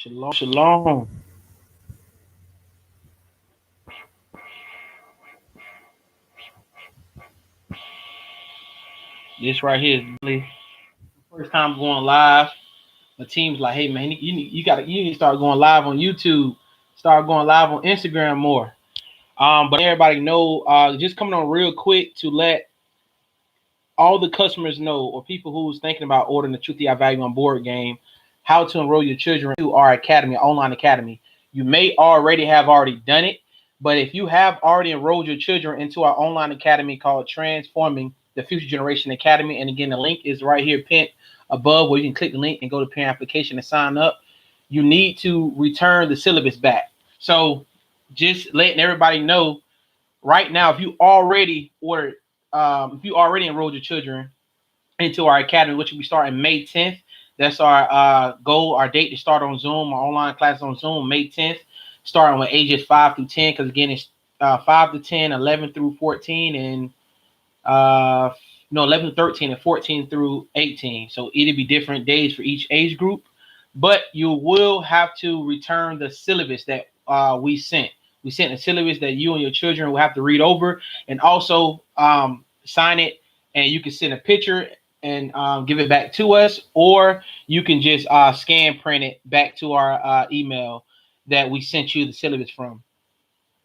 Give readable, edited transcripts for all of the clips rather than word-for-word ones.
Shalom, shalom. This right here is really first time going live. My team's like, hey man, you need to start going live on YouTube, start going live on Instagram more. But everybody know, just coming on real quick to let all the customers know or people who's thinking about ordering the Truth I Value on board game, how to enroll your children to our academy, online academy. You may already done it, but if you have already enrolled your children into our online academy called Transforming the Future Generation Academy, and again, the link is right here pinned above where you can click the link and go to parent application and sign up. You need to return the syllabus back. So just letting everybody know right now, if you already enrolled your children into our academy, which will be starting May 10th. That's our goal, our date to start on Zoom, our online class on Zoom, May 10th, starting with ages 5 through 10, because again, it's 5 to 10, 11 through 14, and uh, no, 11 to 13, and 14 through 18. So it'll be different days for each age group, but you will have to return the syllabus that we sent. We sent a syllabus that you and your children will have to read over and also sign it, and you can send a picture and give it back to us, or you can just scan print it back to our email that we sent you the syllabus from.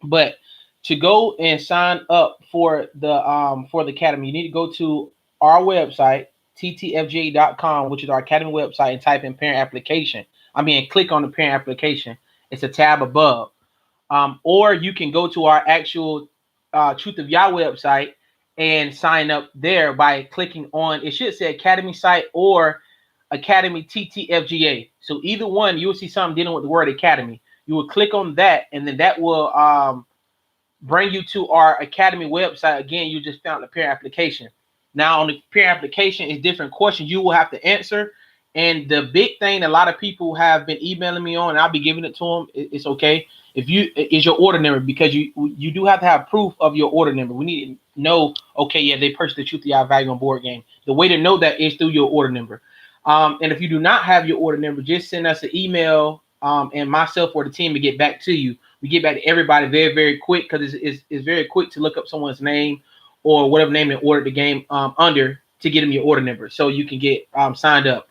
But to go and sign up for the academy, you need to go to our website, ttfga.com, which is our academy website, and type in parent application. Click on the parent application. It's a tab above. Or you can go to our actual Truth of Yah website and sign up there by clicking on, it should say Academy site or Academy TTFGA. So either one, you will see something dealing with the word Academy. You will click on that, and then that will bring you to our Academy website. Again, you just found the parent application. Now, on the parent application, is different questions you will have to answer. And the big thing a lot of people have been emailing me on, and I'll be giving it to them. It's okay if you is your order number, because you do have to have proof of your order number. We need to know, okay, yeah, they purchased the Truth of Yah Value on board game. The way to know that is through your order number. And if you do not have your order number, just send us an email, and myself or the team will get back to you. We get back to everybody very, very quick, because it's very quick to look up someone's name or whatever name they ordered the game under to get them your order number so you can get signed up.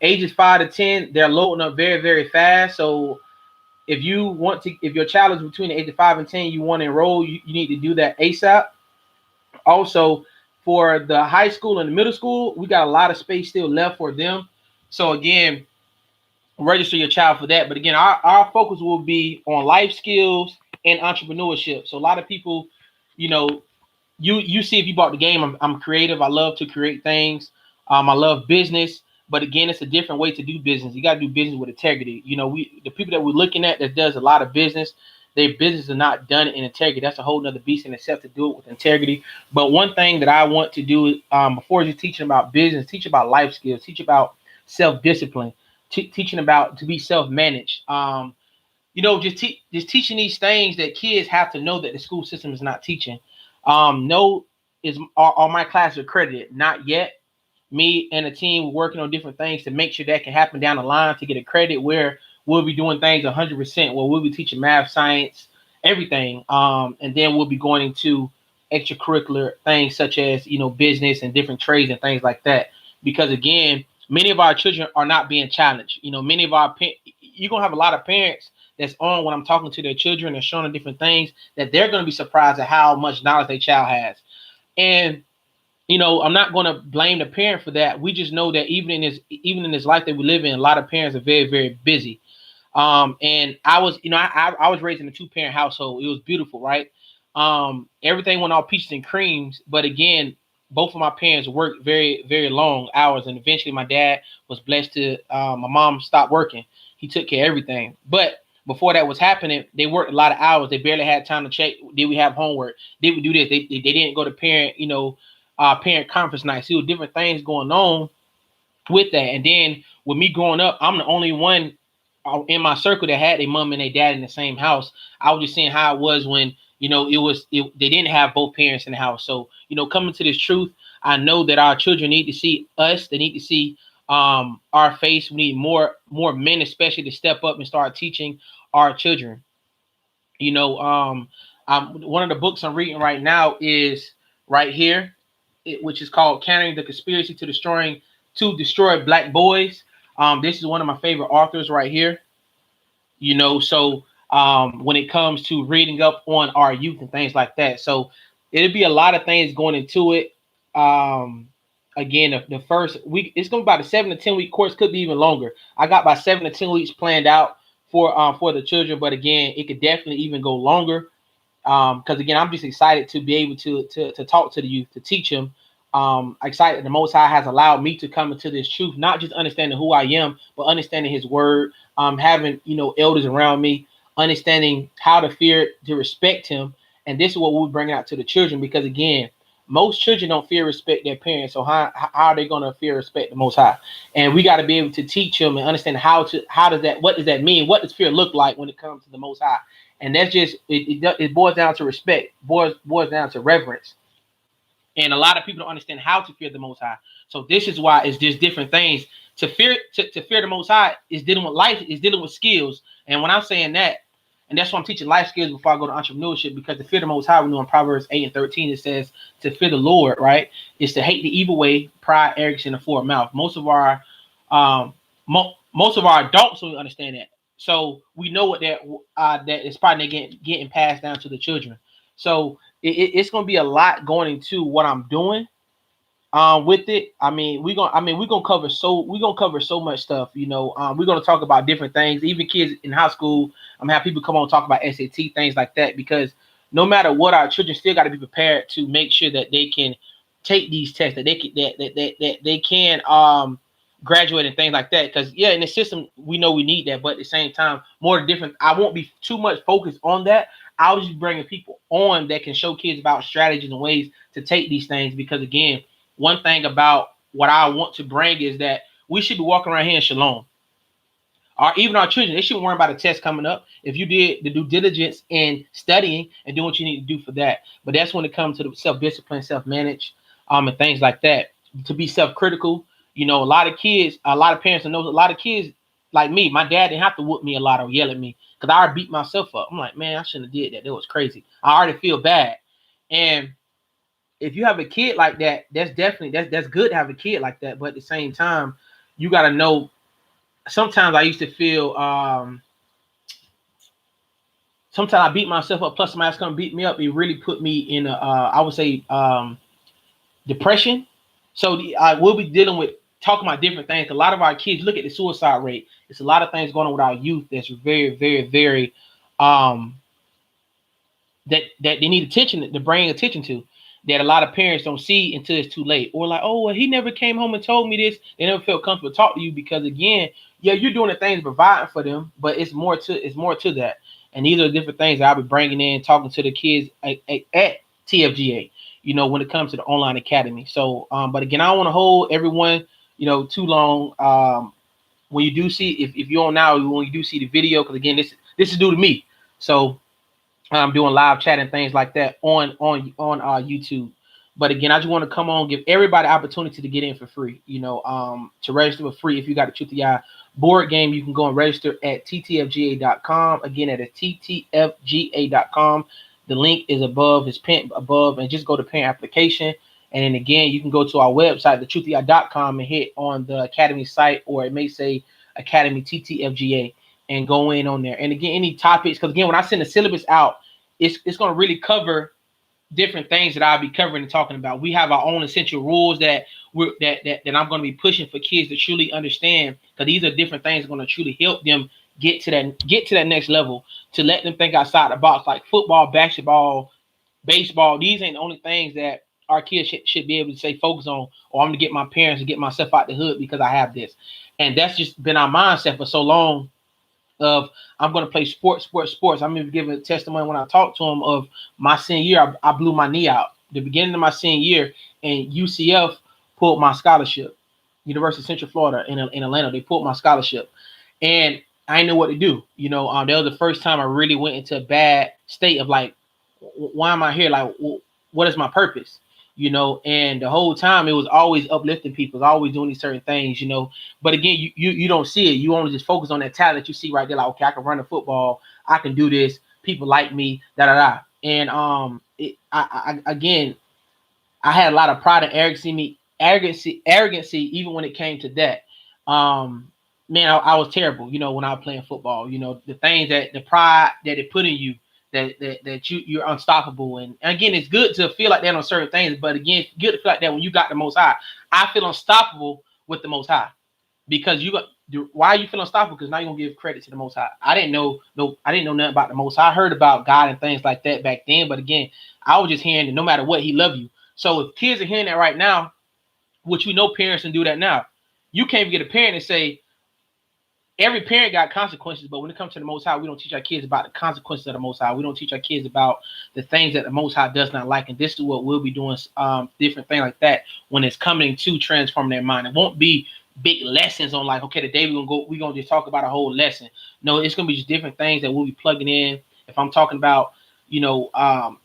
Ages 5 to 10, they're loading up very, very fast. So if your child is between the age of 5 and 10, you want to enroll, you need to do that ASAP. Also, for the high school and the middle school, we got a lot of space still left for them. So again, register your child for that. But again, our focus will be on life skills and entrepreneurship. So a lot of people, you know, you see, if you bought the game, I'm creative. I love to create things. I love business, but again, it's a different way to do business. You got to do business with integrity. The people that we're looking at that does a lot of business, their business is not done in integrity. That's a whole nother beast in itself, to do it with integrity. But one thing that I want to do, before just teaching about business, teach about life skills, teach about self-discipline, teaching about to be self-managed. Just teaching these things that kids have to know that the school system is not teaching. No, are my classes accredited? Not yet. Me and the team working on different things to make sure that can happen down the line to get accredited, where we'll be doing things 100%. Where we'll be teaching math, science, everything, and then we'll be going into extracurricular things such as business and different trades and things like that. Because again, many of our children are not being challenged. Many of you're gonna have a lot of parents that's on when I'm talking to their children and showing them different things, that they're going to be surprised at how much knowledge their child has. And I'm not going to blame the parent for that. We just know that even in this life that we live in, a lot of parents are very, very busy. And I was, I was raised in a 2-parent household. It was beautiful, right? Everything went all peaches and creams, but again, both of my parents worked very, very long hours, and eventually my dad was blessed to. My mom stopped working. He took care of everything, but before that was happening, they worked a lot of hours. They barely had time to check. Did we have homework? Did we do this? They didn't go to parent conference nights. There were different things going on with that. And then with me growing up, I'm the only one in my circle that had a mom and a dad in the same house. I was just saying how it was when they didn't have both parents in the house. So coming to this truth, I know that our children need to see us. They need to see our face. We need more men, especially, to step up and start teaching our children. You know, one of the books I'm reading right now is right here, which is called "Countering the Conspiracy to Destroy Black Boys." This is one of my favorite authors right here. You know, so when it comes to reading up on our youth and things like that, so it'll be a lot of things going into it. Again, the first week, it's going to be about a 7 to 10 week course, could be even longer. I got about 7 to 10 weeks planned out for the children, but again, it could definitely even go longer. Because again, I'm just excited to be able to talk to the youth, to teach them. Excited the Most High has allowed me to come into this truth, not just understanding who I am, but understanding His Word. Having elders around me, understanding how to fear, to respect Him, and this is what we bring out to the children. Because again, most children don't fear, respect their parents, so how are they going to fear, respect the Most High? And we got to be able to teach them and understand what does that mean? What does fear look like when it comes to the Most High? And that's just it boils down to respect, boils down to reverence. And a lot of people don't understand how to fear the Most High. So this is why it's just different things. To fear the Most High is dealing with life, is dealing with skills. And when I'm saying that, and that's why I'm teaching life skills before I go to entrepreneurship, because to fear the Most High, we know in Proverbs 8:13 it says to fear the Lord, right? Is to hate the evil way, pride, arrogance, and a forward mouth. Most of our adults don't understand that. So we know what that is probably getting passed down to the children. So it's going to be a lot going into what I'm doing with it. We're gonna cover so much stuff. We're gonna talk about different things. Even kids in high school, I'm gonna have people come on and talk about SAT, things like that, because no matter what, our children still got to be prepared to make sure that they can take these tests, that they can that they can graduate and things like that. Because in the system we know we need that, but at the same time, more different. I won't be too much focused on that. I'll just be bringing people on that can show kids about strategies and ways to take these things. Because again, one thing about what I want to bring is that we should be walking around here in shalom. Even our children, they shouldn't worry about a test coming up if you did the due diligence in studying and doing what you need to do for that. But that's when it comes to the self-discipline, self-manage, and things like that. To be self-critical. A lot of parents know a lot of kids like me. My dad didn't have to whoop me a lot or yell at me because I already beat myself up. I'm like, man, I shouldn't have did that. That was crazy. I already feel bad. And if you have a kid like that, that's definitely that's good to have a kid like that. But at the same time, you got to know. Sometimes I used to feel. Sometimes I beat myself up. Plus, somebody else come beat me up. It really put me in I would say, depression. So we'll be dealing with talking about different things. A lot of our kids, look at the suicide rate. It's a lot of things going on with our youth that's very, very, very that they need attention, to bring attention to, that a lot of parents don't see until it's too late. Or like, oh, well, he never came home and told me this. They never felt comfortable to talk to you because, again, you're doing the things providing for them, but it's more to that. And these are the different things that I'll be bringing in, talking to the kids at TFGA, when it comes to the online academy. So, but again, I don't want to hold everyone, too long. When you do see, if you're on now, when you do see the video, because again, this is due to me. So I'm doing live chat and things like that on YouTube. But again, I just want to come on, give everybody opportunity to get in for free. To register for free. If you got a Truth Eye board game, you can go and register at ttfga.com. Again, at ttfga.com. The link is above, is pinned above, and just go to parent application. And then again, you can go to our website, thetruthei.com, and hit on the Academy site, or it may say Academy TTFGA, and go in on there. And again, any topics, because again, when I send the syllabus out, it's going to really cover different things that I'll be covering and talking about. We have our own essential rules that I'm going to be pushing for kids to truly understand, because these are different things that are going to truly help them get to that next level, to let them think outside the box, like football, basketball, baseball. These ain't the only things that our kids should be able to say focus on, or I'm going to get my parents to get myself out the hood because I have this. And that's just been our mindset for so long, of I'm going to play sports. I'm even giving a testimony when I talked to him of my senior year. I blew my knee out the beginning of my senior year, and UCF pulled my scholarship. University of Central Florida in Atlanta, they pulled my scholarship, and I didn't know what to do. That was the first time I really went into a bad state of like, why am I here? Like, what is my purpose? you know, and the whole time it was always uplifting people, always doing these certain things, you know. But again, you don't see it. You only just focus on that talent you see right there. Like, okay, I can run the football, I can do this. People like me, da da da. And again, I had a lot of pride and arrogancy, even when it came to that. Man, I was terrible, you know, when I was playing football. You know, the things that the pride that it put in you, that you're unstoppable. And again, it's good to feel like that on certain things, but again, it's good to feel like that when you got the Most High. I feel unstoppable with the Most High because you got. Why you feel unstoppable? Because now you're gonna give credit to the Most High. I didn't know nothing about the Most High. I heard about God and things like that back then, but again, I was just hearing that no matter what, He love you. So if kids are hearing that right now, which we know parents can do that now, you can't even get a parent and say, every parent got consequences, but when it comes to the Most High, we don't teach our kids about the consequences of the Most High. We don't teach our kids about the things that the Most High does not like. And this is what we'll be doing, different things like that when it's coming to transform their mind. It won't be big lessons on like, okay, today we're gonna just talk about a whole lesson. No, it's gonna be just different things that we'll be plugging in. If I'm talking about, you know,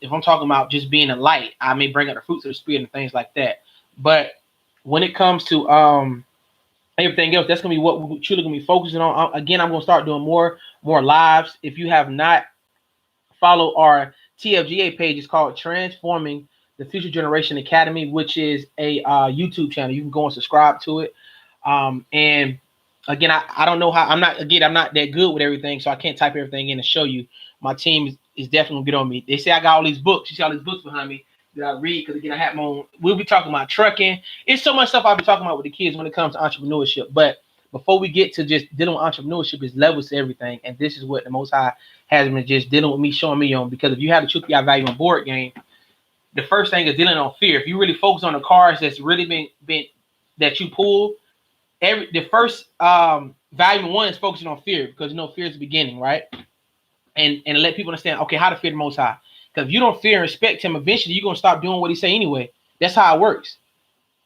if I'm talking about just being a light, I may bring up the fruits of the spirit and things like that. But when it comes to everything else, that's gonna be what we're truly gonna be focusing on. Again, I'm gonna start doing more lives. If you have not followed our TFGA page, it's called Transforming the Future Generation Academy, which is a YouTube channel. You can go and subscribe to it. And again, I don't know how. I'm not that good with everything, so I can't type everything in and show you. My team is definitely gonna get on me. They say I got all these books. You see all these books behind me that I read, because again, I have my own. We'll be talking about trucking. It's so much stuff I'll be talking about with the kids when it comes to entrepreneurship. But before we get to just dealing with entrepreneurship, is levels to everything, and this is what the Most High has been just dealing with me, showing me on. Because if you have the Truth Y'all Value on board game, the first thing is dealing on fear. If you really focus on the cards that's really been that you pull, the first volume one is focusing on fear, because you know fear is the beginning, right? And let people understand, okay, how to fear the Most High. Because if you don't fear and respect Him, eventually you're gonna stop doing what He say anyway. That's how it works.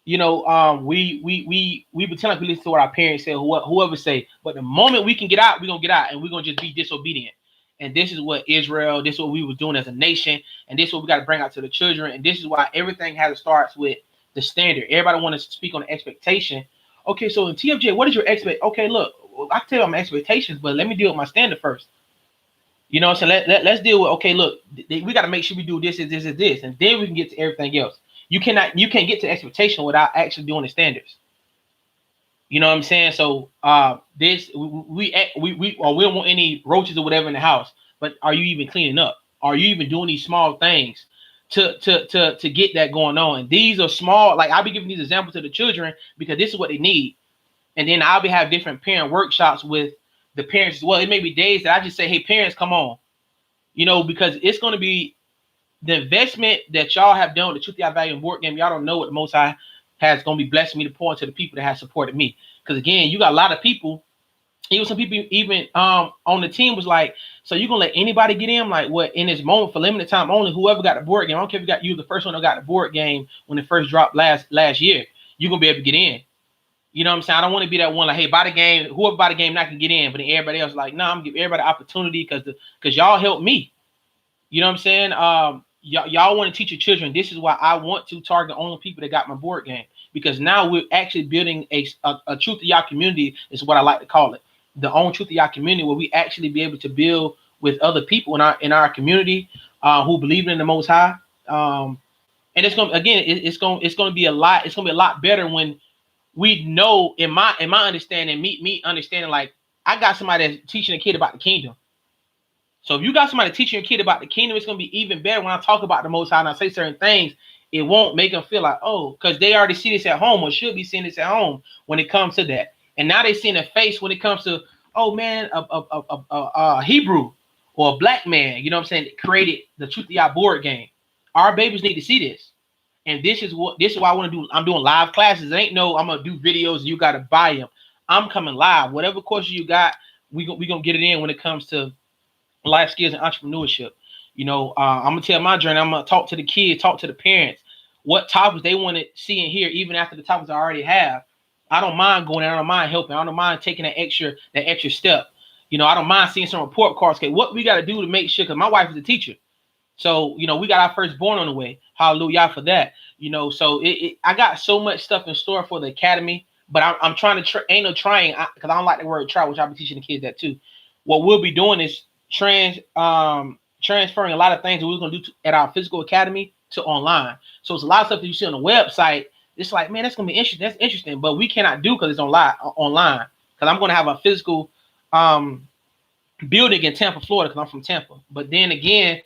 You know, we pretend like we listen to what our parents say, or whoever say, but the moment we can get out, we're gonna get out, and we're gonna just be disobedient. And this is what Israel, this is what we were doing as a nation, and this is what we got to bring out to the children. And this is why everything has to start with the standard. Everybody want to speak on the expectation. Okay, so in TFJ, what is your expect? Okay, look, I can tell you my expectations, but let me deal with my standard first. You know what I'm saying? Let's deal with, okay, look, we got to make sure we do this, and this, and then we can get to everything else. You can't get to expectation without actually doing the standards. You know what I'm saying? So this we don't want any roaches or whatever in the house, but are you even cleaning up? Are you even doing these small things to get that going on? And these are small, like I'll be giving these examples to the children because this is what they need. And then I'll be have different parent workshops with the parents as well. It may be days that I just say, hey, parents, come on. You know, because it's going to be the investment that y'all have done with the Truth Y'all Value and board game. Y'all don't know what the Most High has going to be blessing me to pour into the people that have supported me. Because again, you got a lot of people, even some people even on the team was like, so you gonna let anybody get in? Like, what, in this moment for limited time only, whoever got the board game, I don't care if you the first one that got the board game when it first dropped last year, you're gonna be able to get in. You know what I'm saying? I don't want to be that one like, hey, buy the game, whoever buy the game, not can get in, but then everybody else like, no, I'm gonna give everybody opportunity because y'all help me. You know what I'm saying? Y'all want to teach your children. This is why I want to target only people that got my board game, because now we're actually building a Truth of Y'all community, is what I like to call it. The own Truth of Y'all community, where we actually be able to build with other people in our community who believe in the Most High. And it's gonna be a lot better when we know, in my understanding, me understanding, like I got somebody that's teaching a kid about the kingdom. So if you got somebody teaching your kid about the kingdom, it's going to be even better when I talk about the Most High and I say certain things. It won't make them feel like, oh, because they already see this at home, or should be seeing this at home when it comes to that. And now they see in their face when it comes to, oh man, a Hebrew or a black man, you know what I'm saying, that created the Truth of Y'all board game. Our babies need to see this. And this is why I want to do. I'm doing live classes. It ain't no, I'm going to do videos and you got to buy them. I'm coming live. Whatever course you got, we going to get it in when it comes to life skills and entrepreneurship. You know, I'm gonna tell my journey. I'm gonna talk to the kids, talk to the parents, what topics they want to see and hear, even after the topics I already have. I don't mind going there. I don't mind helping. I don't mind taking that extra step. You know, I don't mind seeing some report cards. Okay, what we got to do to make sure, because my wife is a teacher. So, you know, we got our firstborn on the way. Hallelujah for that. So I got so much stuff in store for the academy, but I'm trying to ain't no trying because I don't like the word try, which I'll be teaching the kids that too. What we'll be doing is transferring a lot of things that we're gonna do at our physical academy to online. So it's a lot of stuff that you see on the website. It's like, man, that's gonna be interesting. That's interesting, but we cannot do because it's online. Because I'm gonna have a physical building in Tampa, Florida, because I'm from Tampa. But then again,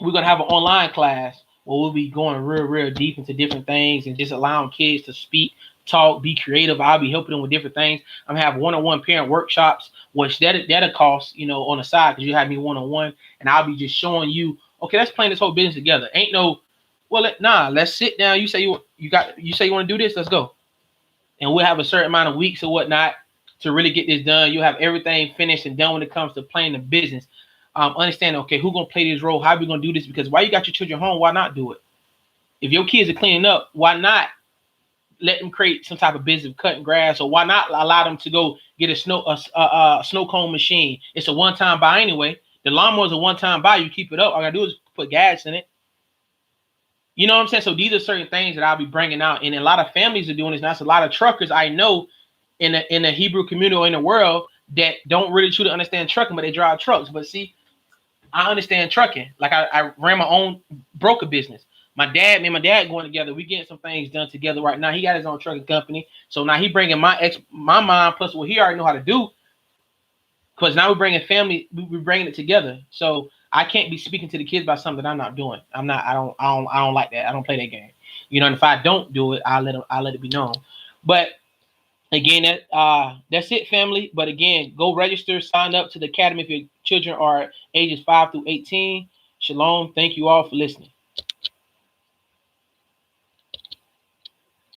we're gonna have an online class where we'll be going real deep into different things and just allowing kids to speak, talk, be creative. I'll be helping them with different things. I'm gonna have one-on-one parent workshops, which that'll cost, on the side, because you have me one-on-one, and I'll be just showing you, okay, let's plan this whole business together. Ain't no, well, let's sit down. You say you say you want to do this, let's go. And we'll have a certain amount of weeks or whatnot to really get this done. You'll have everything finished and done when it comes to playing the business. Understanding, okay, who's gonna play this role? How are we gonna do this? Because why you got your children home? Why not do it? If your kids are cleaning up, why not let them create some type of business of cutting grass? Or why not allow them to go get a snow cone machine? It's a one-time buy anyway. The lawnmower is a one-time buy. You keep it up. All I gotta do is put gas in it. You know what I'm saying? So these are certain things that I'll be bringing out, and a lot of families are doing this. Now, it's a lot of truckers I know in the Hebrew community or in the world that don't really truly understand trucking, but they drive trucks. But see, I understand trucking. Like I ran my own broker business. Me and my dad going together. We getting some things done together right now. He got his own trucking company. So now he bringing my mind plus what he already know how to do. Because now we're bringing family. We're bringing it together. So I can't be speaking to the kids about something that I'm not doing. I don't like that. I don't play that game. And if I don't do it, I'll let it be known. But again, that's it, family. But again, go register, sign up to the academy if your children are ages 5 through 18. Shalom. Thank you all for listening.